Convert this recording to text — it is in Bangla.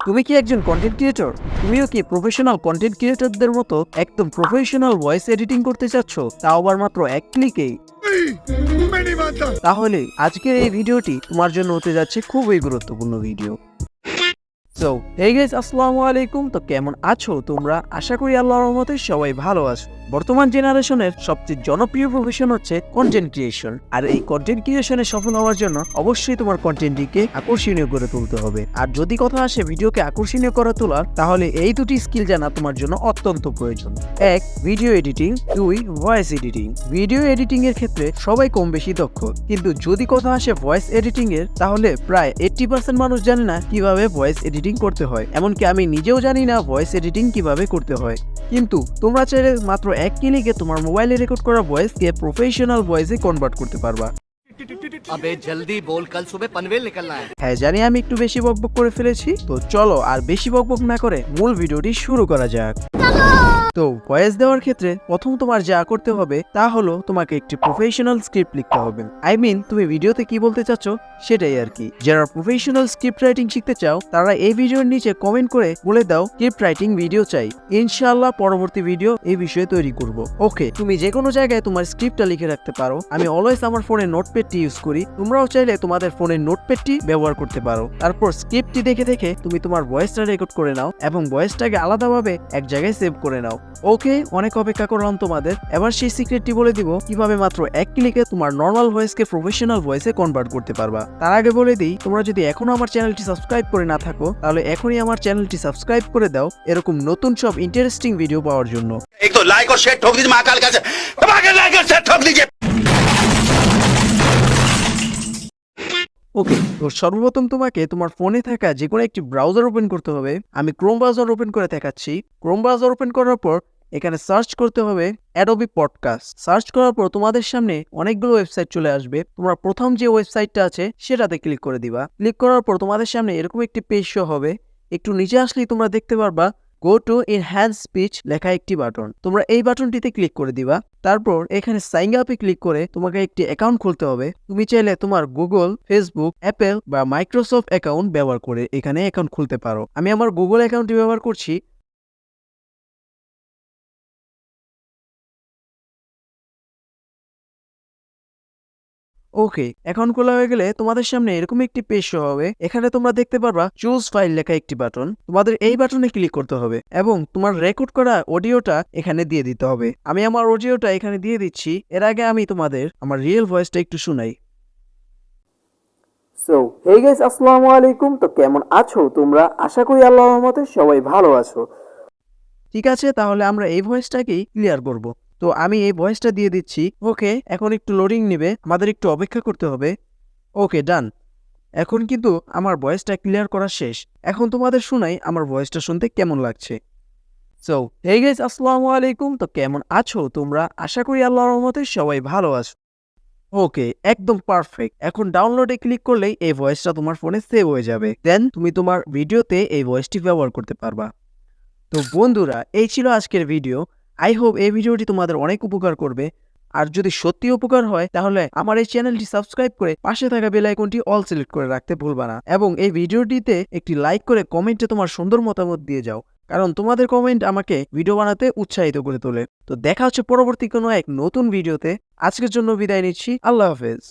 তুমি কি একজন কন্টেন্ট ক্রিয়েটর? তুমিও কি প্রফেশনাল কন্টেন্ট ক্রিয়েটরদের মতো একদম প্রফেশনাল ভয়েস এডিটিং করতে চাচ্ছ, তাও আবার মাত্র এক ক্লিকেই? তাহলে আজকের এই ভিডিওটি তোমার জন্য হতে যাচ্ছে খুবই গুরুত্বপূর্ণ ভিডিও। সো হে গাইস, আসসালামু আলাইকুম। তো কেমন আছো তোমরা? আশা করি আল্লাহর রহমতে সবাই ভালো আছো। বর্তমান জেনারেশনের সবচেয়ে জনপ্রিয় প্রফেশন হচ্ছে কন্টেন্ট ক্রিয়েশন, আর এই কন্টেন্ট ক্রিয়েশনে সফল হওয়ার জন্য অবশ্যই তোমার কন্টেন্টটিকে আকর্ষণীয় করে তুলতে হবে। আর যদি কথা আসে ভিডিওকে আকর্ষণীয় করে তোলার, তাহলে এই দুটি স্কিল জানা তোমার জন্য অত্যন্ত প্রয়োজন। এক, ভিডিও এডিটিং। দুই, ভয়েস এডিটিং। ভিডিও এডিটিং এর ক্ষেত্রে সবাই কম বেশি দক্ষ, কিন্তু যদি কথা আসে ভয়েস এডিটিং এর, তাহলে প্রায় 80% মানুষ জানে না কিভাবে ভয়েস এডিটিং করতে হয়। এমনকি আমি নিজেও জানি না ভয়েস এডিটিং কিভাবে করতে হয়। কিন্তু তোমরা চাইলে মাত্র এক ক্লিকে তোমার মোবাইলে রেকর্ড করা ভয়েসকে প্রফেশনাল ভয়েসে কনভার্ট করতে পারবা। अबे जल्दी बोल, कल सुबह पनवेल निकलना है। হ্যাঁ, জানি আমি একটু বেশি বকবক করে ফেলেছি। তো চলো আর বেশি বকবক না করে মূল ভিডিওটি শুরু করা যাক। তো ভয়েস দেওয়ার ক্ষেত্রে প্রথম তোমার যা করতে হবে তা হলো তোমাকে একটি প্রফেশনাল স্ক্রিপ্ট লিখতে হবে। তুমি ভিডিওতে কি বলতে চাচ্ছ সেটাই আর কি। যারা প্রফেশনাল স্ক্রিপ্ট রাইটিং শিখতে চাও তারা এই ভিডিওর নিচে কমেন্ট করে বলে দাও স্ক্রিপ্ট রাইটিং ভিডিও চাই। ইনশাআল্লাহ পরবর্তী ভিডিও এই বিষয়ে তৈরি করব। ওকে, তুমি যে কোনো জায়গায় তোমার স্ক্রিপ্টটা লিখে রাখতে পারো। আমি অলওয়েজ আমার ফোনে নোটপ্যাডটি ইউজ করি, তোমরাও চাইলে তোমাদের ফোনের নোটপ্যাডটি ব্যবহার করতে পারো। তারপর স্ক্রিপ্টটি দেখে দেখে তুমি তোমার ভয়েসটা রেকর্ড করে নাও এবং ভয়েসটাকে আলাদাভাবে এক জায়গায় সেভ করে নাও। ওকে, অনেক অপেক্ষা করলাম তোমাদের। এবার সেই সিক্রেটটি বলে দিব কিভাবে মাত্র এক ক্লিকে তোমার নর্মাল ভয়েসকে প্রফেশনাল ভয়েসে কনভার্ট করতে পারবা। তার আগে বলে দিই, তোমরা যদি এখনো আমার চ্যানেলটি সাবস্ক্রাইব করে না থাকো তাহলে এখনই আমার চ্যানেলটি সাবস্ক্রাইব করে দাও এরকম নতুন সব ইন্টারেস্টিং ভিডিও পাওয়ার জন্য। एक तो लाइक और शेयर ठोक दीजिए, महाकाल का धमाके लाइक और शेयर ठोक दीजिए। ওকে, তো সর্বপ্রথম তোমাকে তোমার ফোনে থাকা যে কোনো একটি ব্রাউজার ওপেন করতে হবে। আমি ক্রোম ব্রাউজার ওপেন করে দেখাচ্ছি। ক্রোম ব্রাউজার ওপেন করার পর এখানে সার্চ করতে হবে অ্যাডোবি পডকাস্ট। সার্চ করার পর তোমাদের সামনে অনেকগুলো ওয়েবসাইট চলে আসবে। তোমরা প্রথম যে ওয়েবসাইটটা আছে সেটাতে ক্লিক করে দিবা। ক্লিক করার পর তোমাদের সামনে এরকম একটি পেজ শো হবে। একটু নিচে আসলেই তোমরা দেখতে পারবা গো টু এনহ্যান্স স্পিচ লেখা একটি বাটন। তোমরা এই বাটনটিতে ক্লিক করে দিবা। তারপর এখানে সাইন আপে ক্লিক করে তোমাকে একটি অ্যাকাউন্ট খুলতে হবে। তুমি চাইলে তোমার গুগল, ফেসবুক, অ্যাপেল বা মাইক্রোসফট অ্যাকাউন্ট ব্যবহার করে এখানে অ্যাকাউন্ট খুলতে পারো। আমি আমার গুগল অ্যাকাউন্টটি ব্যবহার করছি। ওকে, অ্যাকাউন্ট খোলা হয়ে গেলে তোমাদের সামনে এরকম একটি পেজ শো হবে। এখানে তোমরা দেখতে পারবা চুজ ফাইল লেখা একটি বাটন। তোমাদের এই বাটনে ক্লিক করতে হবে এবং তোমার রেকর্ড করা অডিওটা এখানে দিয়ে দিতে হবে। আমি আমার অডিওটা এখানে দিয়ে দিচ্ছি। এর আগে আমি তোমাদের আমার রিয়েল ভয়েসটা একটু শুনাই। সো হে গাইস, আসসালামু আলাইকুম। তো কেমন আছো তোমরা? আশা করি আল্লাহর রহমতে সবাই ভালো আছো। ঠিক আছে, তাহলে আমরা এই ভয়েসটাকেই ক্লিয়ার করব। তো আমি এই ভয়েসটা দিয়ে দিচ্ছি। ওকে, এখন একটু লোডিং নেবে, আমাদের একটু অপেক্ষা করতে হবে। ওকে, ডান। এখন কিন্তু আমার ভয়েসটা ক্লিয়ার করা শেষ। এখন তোমাদের শুনাই আমার ভয়েসটা শুনতে কেমন লাগছে। সো হে গাইস, আসসালামু আলাইকুম। তো কেমন আছো তোমরা? আশা করি আল্লাহর রহমতে সবাই ভালো আছো। ওকে, একদম পারফেক্ট। এখন ডাউনলোডে ক্লিক করলেই এই ভয়েসটা তোমার ফোনে সেভ হয়ে যাবে। দেন তুমি তোমার ভিডিওতে এই ভয়েসটি ব্যবহার করতে পারবা। তো বন্ধুরা, এই ছিল আজকের ভিডিও। আই হোপ এই ভিডিওটি তোমাদের অনেক উপকার করবে। আর যদি সত্যি উপকার হয় তাহলে আমার এই চ্যানেলটি সাবস্ক্রাইব করে পাশে থাকা বেল আইকনটি অল সিলেক্ট করে রাখতে ভুলবা না। এবং এই ভিডিওটিতে একটি লাইক করে কমেন্টে তোমার সুন্দর মতামত দিয়ে যাও, কারণ তোমাদের কমেন্ট আমাকে ভিডিও বানাতে উৎসাহিত করে তোলে। তো দেখা হচ্ছে পরবর্তী কোনো এক নতুন ভিডিওতে। আজকের জন্য বিদায় নিচ্ছি। আল্লাহ হাফেজ।